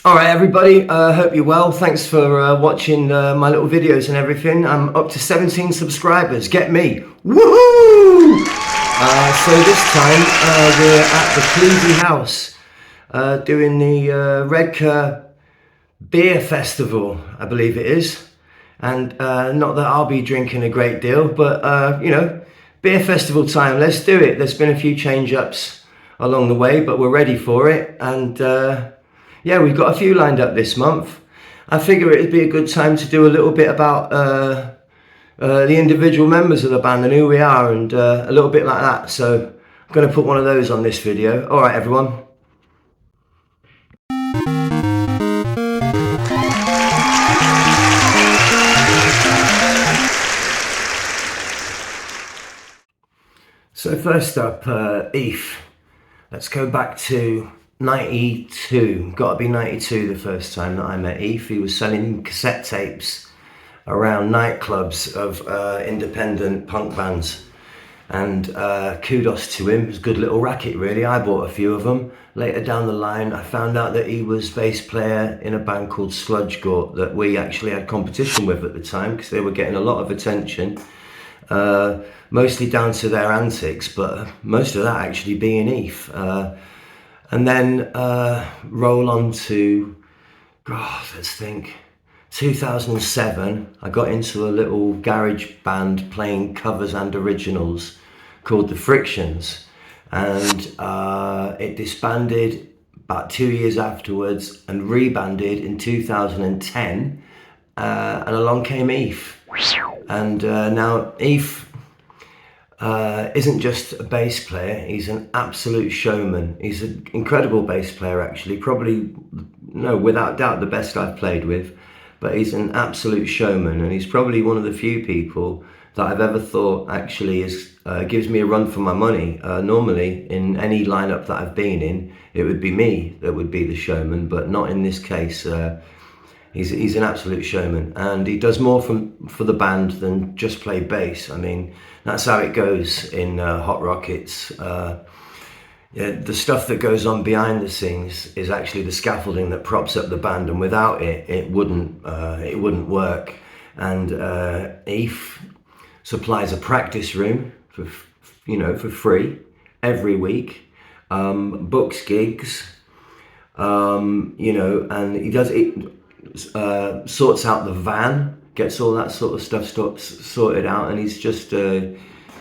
Alright everybody, hope you're well. Thanks for watching my little videos and everything. I'm up to 17 subscribers, get me! Woohoo! So this time we're at the Cleavey House doing the Redcar Beer Festival, I believe it is. And not that I'll be drinking a great deal, but you know, beer festival time, let's do it. There's been a few change-ups along the way, but we're ready for it. And yeah, we've got a few lined up this month. I figure it'd be a good time to do a little bit about the individual members of the band and who we are, and a little bit like that. So I'm going to put one of those on this video. All right, everyone. So first up, Eve. Let's go back to 92, gotta be 92 the first time that I met Eve. He was selling cassette tapes around nightclubs of independent punk bands, and kudos to him. It was a good little racket really. I bought a few of them. Later down the line I found out that he was bass player in a band called Sludge Gort that we actually had competition with at the time, because they were getting a lot of attention, mostly down to their antics, but most of that actually being Eve. And then roll on to, let's think, 2007, I got into a little garage band playing covers and originals called The Frictions. And it disbanded about 2 years afterwards and rebanded in 2010. And along came Eve. And now Eve isn't just a bass player, he's an absolute showman. He's an incredible bass player actually, probably, no, without doubt the best I've played with, but he's an absolute showman, and he's probably one of the few people that I've ever thought actually gives me a run for my money. Normally in any lineup that I've been in, it would be me that would be the showman, but not in this case. He's an absolute showman, and he does more for the band than just play bass. I mean, that's how it goes in Hot Rockets. Yeah, the stuff that goes on behind the scenes is actually the scaffolding that props up the band, and without it, it wouldn't work. And Eve supplies a practice room for free every week, books gigs, and he does it. Sorts out the van, gets all that sort of stuff sorted out, and he's just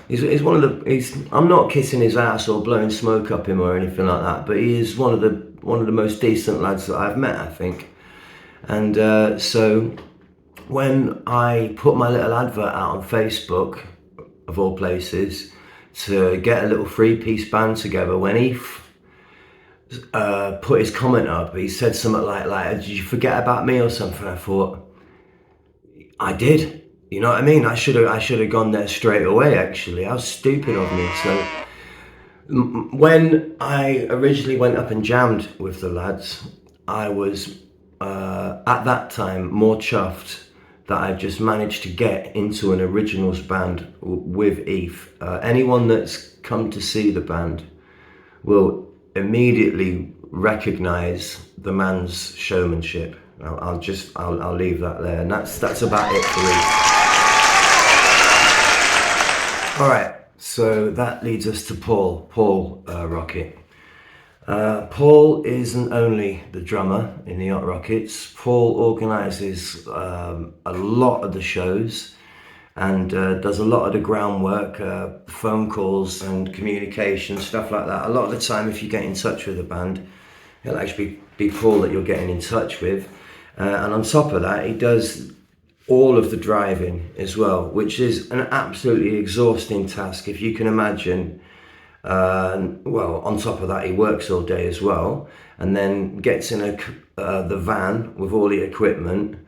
he's one of the, I'm not kissing his ass or blowing smoke up him or anything like that, but he is one of the most decent lads that I've met, I think. And so when I put my little advert out on Facebook, of all places, to get a little 3-piece band together, when he put his comment up, he said something like, did you forget about me or something? I thought, I did. You know what I mean? I should have gone there straight away, actually. How stupid of me. So when I originally went up and jammed with the lads, I was at that time more chuffed that I just managed to get into an originals band with Eve. Anyone that's come to see the band will immediately recognize the man's showmanship. I'll leave that there, and that's about it for Eve. All right, so that leads us to Paul Rocket. Paul isn't only the drummer in the Hot Rockets. Paul organises a lot of the shows and does a lot of the groundwork, phone calls and communication, stuff like that. A lot of the time, if you get in touch with a band, it'll actually be Paul that you're getting in touch with. And on top of that, he does all of the driving as well, which is an absolutely exhausting task. If you can imagine, well, on top of that, he works all day as well, and then gets in the van with all the equipment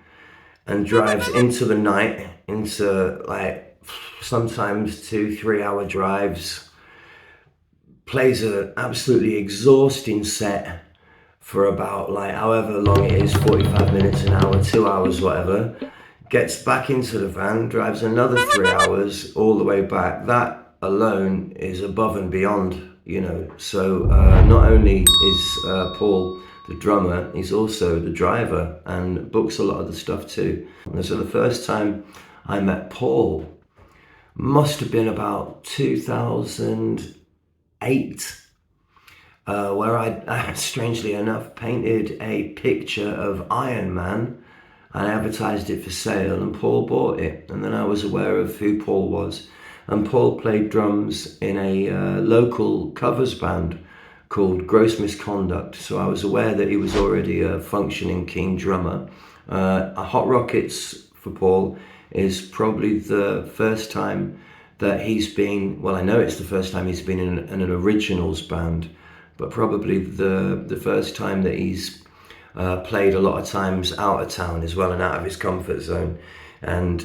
and drives into the night, into like sometimes 2-3 hour drives, plays an absolutely exhausting set for about like however long it is, 45 minutes, an hour, 2 hours, whatever, gets back into the van, drives another 3 hours all the way back. That alone is above and beyond, you know. So not only is Paul the drummer, he's also the driver and books a lot of the stuff too. And so the first time I met Paul must have been about 2008, where I, strangely enough, painted a picture of Iron Man and advertised it for sale, and Paul bought it. And then I was aware of who Paul was. And Paul played drums in a local covers band called Gross Misconduct. So I was aware that he was already a functioning keen drummer. Hot Rockets for Paul is probably the first time that he's been, well, I know it's the first time he's been in an originals band, but probably the first time that he's played a lot of times out of town as well and out of his comfort zone. And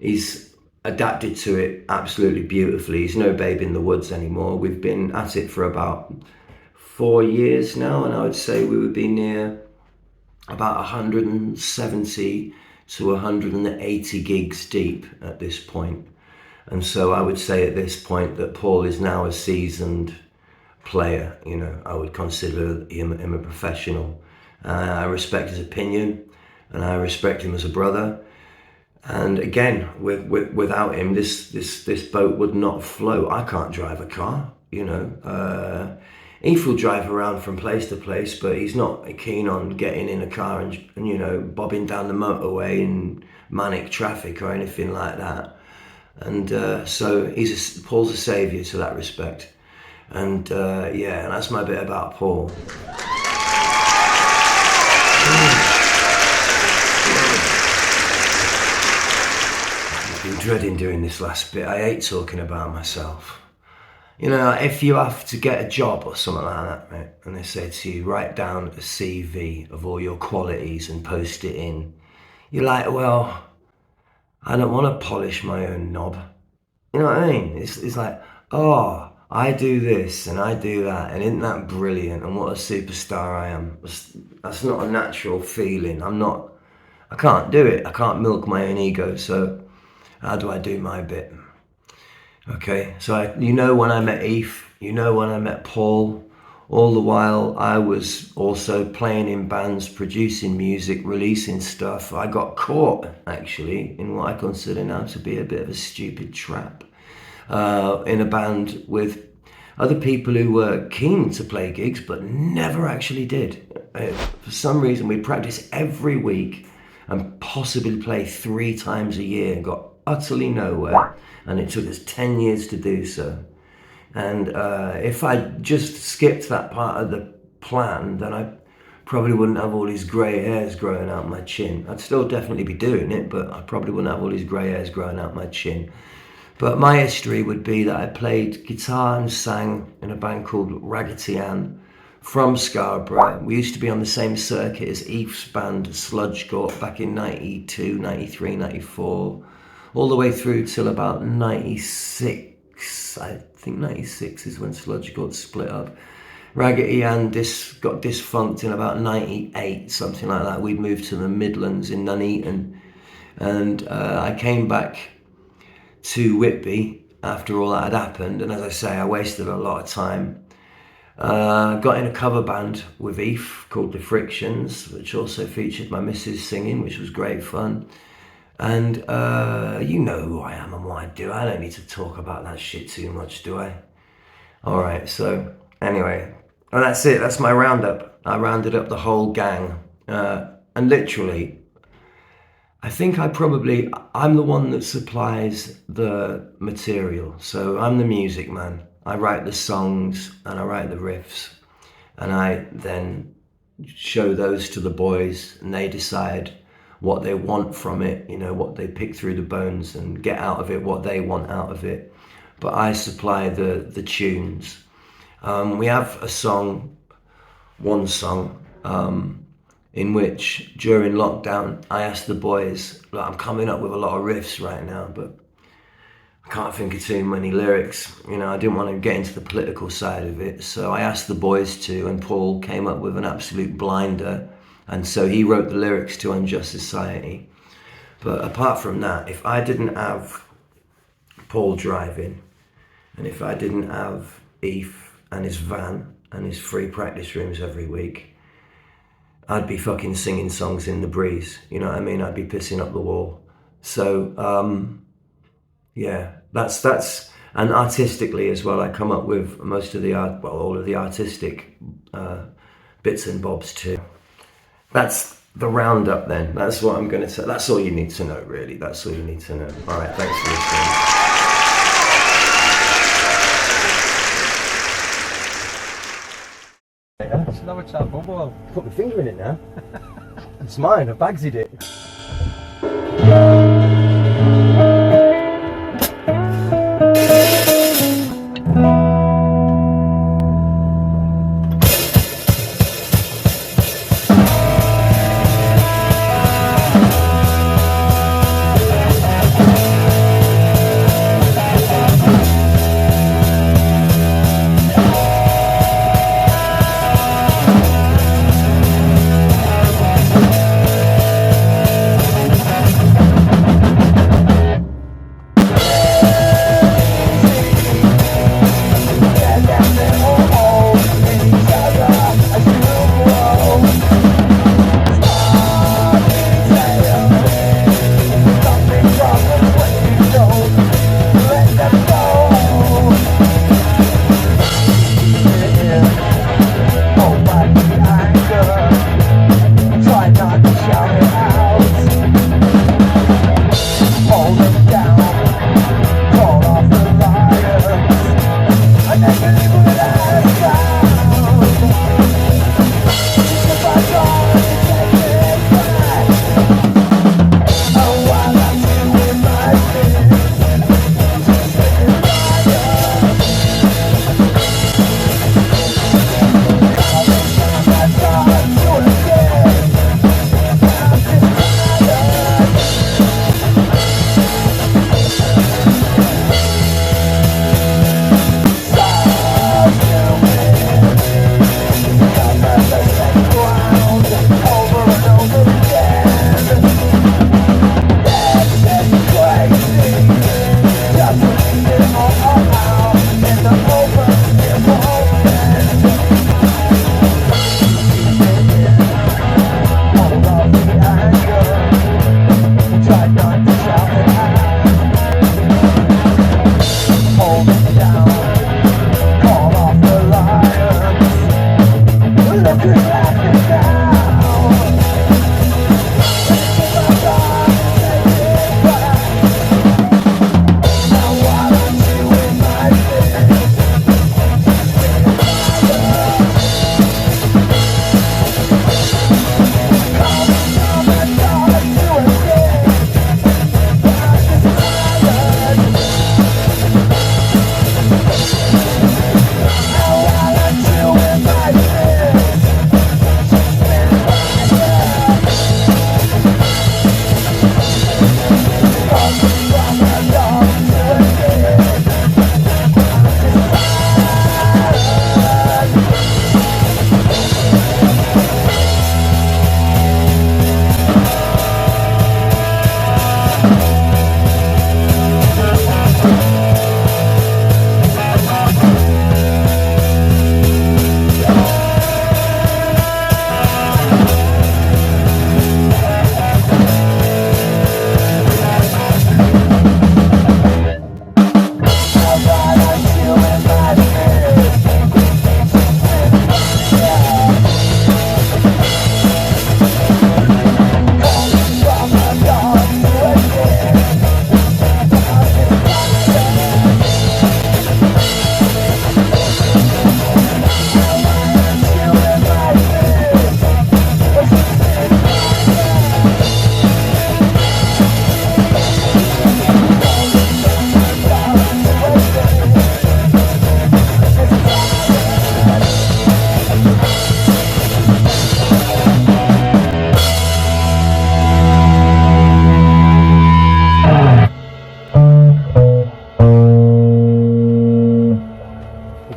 he's adapted to it absolutely beautifully. He's no babe in the woods anymore. We've been at it for about 4 years now, and I would say we would be near about 170 to 180 gigs deep at this point. And so I would say at this point that Paul is now a seasoned player. You know, I would consider him a professional. I respect his opinion, and I respect him as a brother. And again, without him, this boat would not float. I can't drive a car, you know. Heath will drive around from place to place, but he's not keen on getting in a car and you know, bobbing down the motorway in manic traffic or anything like that. And so Paul's a saviour to that respect. And yeah, and that's my bit about Paul. I've been dreading doing this last bit. I hate talking about myself. You know, if you have to get a job or something like that, mate, and they say to you, write down a CV of all your qualities and post it in, you're like, well, I don't want to polish my own knob. You know what I mean? It's like, oh, I do this and I do that, and isn't that brilliant? And what a superstar I am. That's not a natural feeling. I can't do it. I can't milk my own ego. So how do I do my bit? Okay, so you know when I met Heath, you know when I met Paul, all the while I was also playing in bands, producing music, releasing stuff. I got caught, actually, in what I consider now to be a bit of a stupid trap, in a band with other people who were keen to play gigs, but never actually did. For some reason, we practiced every week and possibly play 3 times a year and got utterly nowhere. And it took us 10 years to do so. And if I just skipped that part of the plan, then I probably wouldn't have all these grey hairs growing out my chin. I'd still definitely be doing it, but I probably wouldn't have all these grey hairs growing out my chin. But my history would be that I played guitar and sang in a band called Raggedy Ann from Scarborough. We used to be on the same circuit as Heath's band Sludge Court back in 92, 93, 94. All the way through till about 96. I think 96 is when Sludge got split up. Raggedy Ann got defunct in about 98, something like that. We'd moved to the Midlands in Nuneaton. And I came back to Whitby after all that had happened. And as I say, I wasted a lot of time. Got in a cover band with Heath called The Frictions, which also featured my missus singing, which was great fun. And you know who I am and what I do. I don't need to talk about that shit too much, do I? All right, so anyway, and that's it. That's my roundup. I rounded up the whole gang. And literally, I think I'm the one that supplies the material. So I'm the music man. I write the songs and I write the riffs. And I then show those to the boys and they decide what they want from it, you know, what they pick through the bones and get out of it, what they want out of it. But I supply the tunes. We have one song, in which during lockdown, I asked the boys, look, I'm coming up with a lot of riffs right now, but I can't think of too many lyrics. You know, I didn't want to get into the political side of it. So I asked the boys to, and Paul came up with an absolute blinder. And so he wrote the lyrics to Unjust Society. But apart from that, if I didn't have Paul driving, and if I didn't have Heath and his van and his free practice rooms every week, I'd be fucking singing songs in the breeze. You know what I mean? I'd be pissing up the wall. So yeah, that's and artistically as well. I come up with most of the art, well, all of the artistic bits and bobs too. That's the roundup then. That's what I'm going to say. That's all you need to know, really. That's all you need to know. All right, thanks for listening. Should have a chat bubble. Put my finger in it now. It's mine. I bagsied it.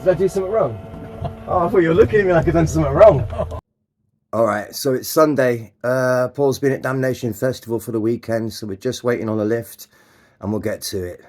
Did I do something wrong? Oh, I thought you were looking at me like I'd done something wrong. All right, so it's Sunday. Paul's been at Damnation Festival for the weekend, so we're just waiting on a lift, and we'll get to it.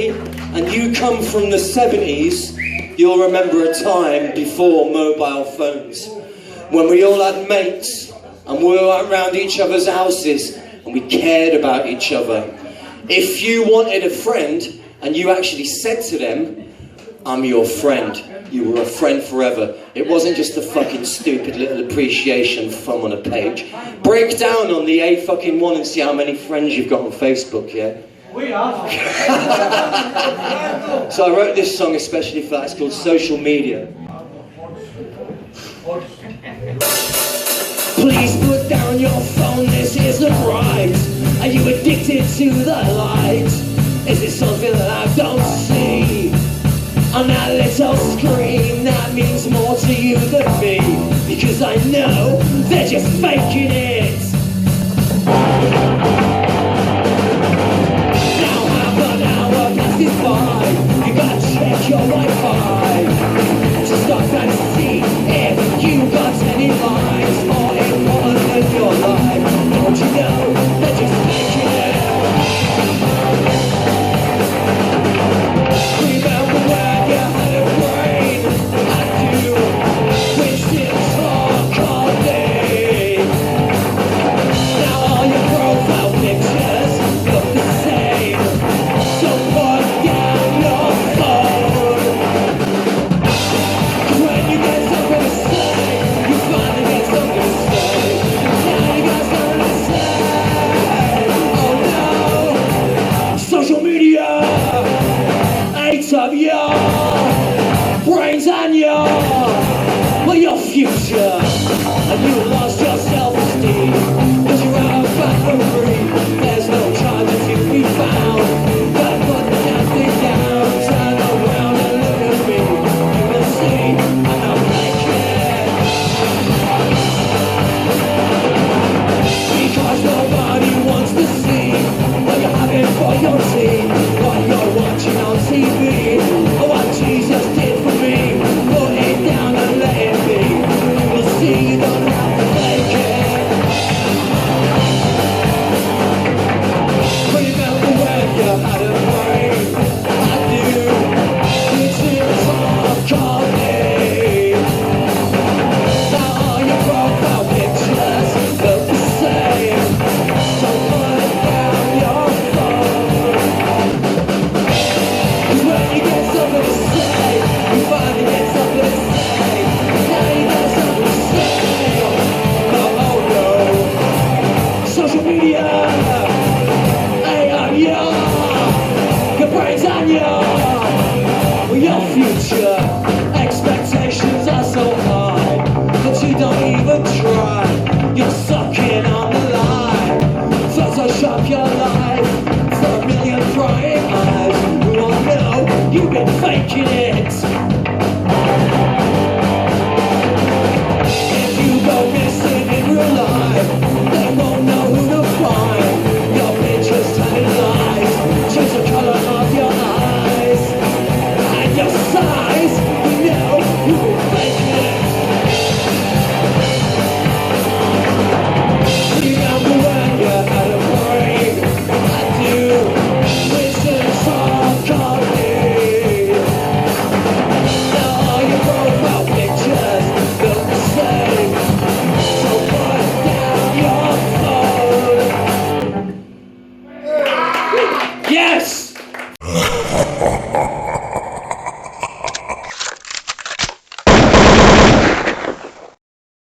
20 and you come from the 70s, you'll remember a time before mobile phones, when we all had mates and we all went round each other's houses and we cared about each other. If you wanted a friend and you actually said to them, I'm your friend, you were a friend forever. It wasn't just a fucking stupid little appreciation thumb on a page. Break down on the A1 and see how many friends you've got on Facebook, yeah? We are. So I wrote this song especially for that. It's called Social Media. Please put down your phone, this isn't right. Are you addicted to the light? Is it something that I don't see? On that little screen that means more to you than me, because I know they're just faking it. Now half an hour passes by, you gotta check your Wi-Fi to stop and see if you got any lines more important than your life. Don't you know they're just faking it? Remember when you had a brain? I do. We still talk all day. Now all your profile pictures look the same. So put down your phone. 'Cause when you get something to say, you finally get something to say. Now you got something to say. Oh no. Social media. 8 of your brains and your future, and you lost your self-esteem because you're out of battery. There's no charger to be found. Gotta put the damn thing down. Turn around and look at me. You will see I'm not naked, because nobody wants to see what you're having for your team, what you're watching on TV, or what Jesus did for me. Put it down and let it be. You'll see you don't have to take it. Remember when you had a brain? I do. You still talk all day. Now all your profile pictures look the same. So put down your phone. 'Cause when you get something to say, you finally get something to say. Now you got something to say. Oh no. Social media. Hey, I'm young. Your brain's on you.